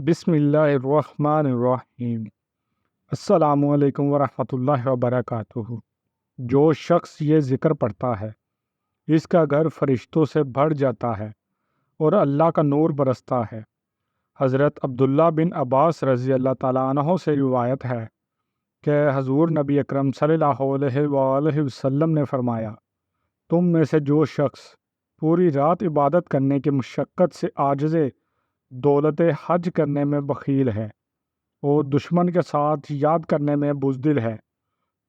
بسم اللہ الرحمن الرحیم۔ السلام علیکم ورحمۃ اللہ وبرکاتہ۔ جو شخص یہ ذکر پڑھتا ہے اس کا گھر فرشتوں سے بھر جاتا ہے اور اللہ کا نور برستا ہے۔ حضرت عبداللہ بن عباس رضی اللہ تعالیٰ عنہ سے روایت ہے کہ حضور نبی اکرم صلی اللہ علیہ وآلہ وسلم نے فرمایا، تم میں سے جو شخص پوری رات عبادت کرنے کی مشقت سے عاجز دولت حج کرنے میں بخیل ہے اور دشمن کے ساتھ یاد کرنے میں بزدل ہے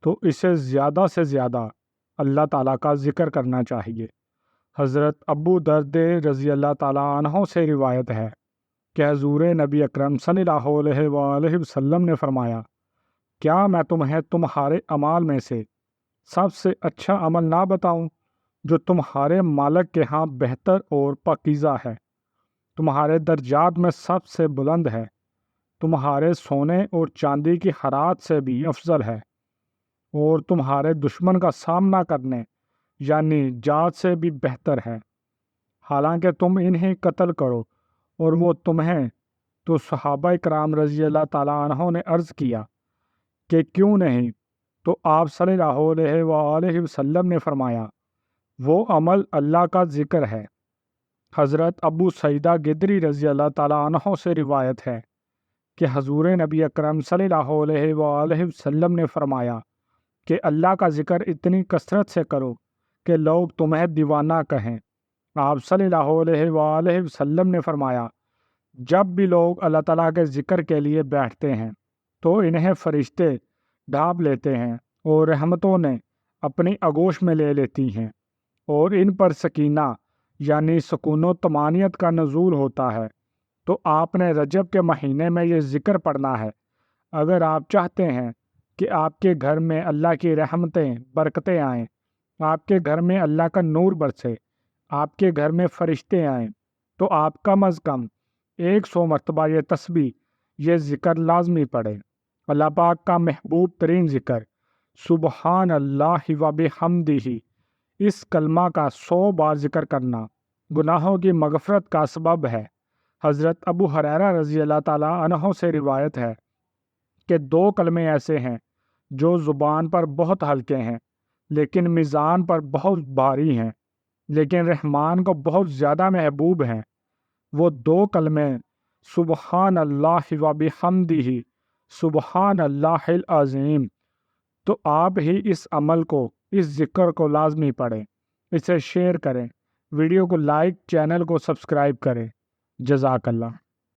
تو اسے زیادہ سے زیادہ اللہ تعالیٰ کا ذکر کرنا چاہیے۔ حضرت ابو درد رضی اللہ تعالیٰ عنہ سے روایت ہے کہ حضور نبی اکرم صلی اللہ علیہ وآلہ وسلم نے فرمایا، کیا میں تمہیں تمہارے اعمال میں سے سب سے اچھا عمل نہ بتاؤں جو تمہارے مالک کے ہاں بہتر اور پاکیزہ ہے، تمہارے درجات میں سب سے بلند ہے، تمہارے سونے اور چاندی کی خیرات سے بھی افضل ہے، اور تمہارے دشمن کا سامنا کرنے یعنی جات سے بھی بہتر ہے، حالانکہ تم انہیں قتل کرو اور وہ تمہیں۔ تو صحابہ کرام رضی اللہ تعالیٰ عنہ نے عرض کیا کہ کیوں نہیں؟ تو آپ صلی اللہ علیہ وآلہ وسلم نے فرمایا، وہ عمل اللہ کا ذکر ہے۔ حضرت ابو سعیدہ گدری رضی اللہ تعالیٰ عنہ سے روایت ہے کہ حضور نبی اکرم صلی اللہ علیہ وآلہ وسلم نے فرمایا کہ اللہ کا ذکر اتنی کثرت سے کرو کہ لوگ تمہیں دیوانہ کہیں۔ آپ صلی اللہ علیہ وآلہ وسلم نے فرمایا، جب بھی لوگ اللہ تعالیٰ کے ذکر کے لیے بیٹھتے ہیں تو انہیں فرشتے ڈھانپ لیتے ہیں اور رحمتوں نے اپنی آغوش میں لے لیتی ہیں اور ان پر سکینہ یعنی سکون و طمانینت کا نزول ہوتا ہے۔ تو آپ نے رجب کے مہینے میں یہ ذکر پڑھنا ہے۔ اگر آپ چاہتے ہیں کہ آپ کے گھر میں اللہ کی رحمتیں برکتیں آئیں، آپ کے گھر میں اللہ کا نور برسے، آپ کے گھر میں فرشتے آئیں، تو آپ کم از کم 100 مرتبہ یہ تسبیح یہ ذکر لازمی پڑھیں۔ اللہ پاک کا محبوب ترین ذکر سبحان اللہ و بحمدہ، اس کلمہ کا 100 بار ذکر کرنا گناہوں کی مغفرت کا سبب ہے۔ حضرت ابو ہریرہ رضی اللہ تعالیٰ عنہ سے روایت ہے کہ 2 کلمے ایسے ہیں جو زبان پر بہت ہلکے ہیں لیکن میزان پر بہت بھاری ہیں، لیکن رحمان کو بہت زیادہ محبوب ہیں۔ وہ 2 کلمے سبحان اللہ و بحمدہ، سبحان اللہ العظیم۔ تو آپ ہی اس عمل کو، اس ذکر کو لازمی پڑھیں، اسے شیئر کریں، ویڈیو کو لائک، چینل کو سبسکرائب کریں۔ جزاک اللہ۔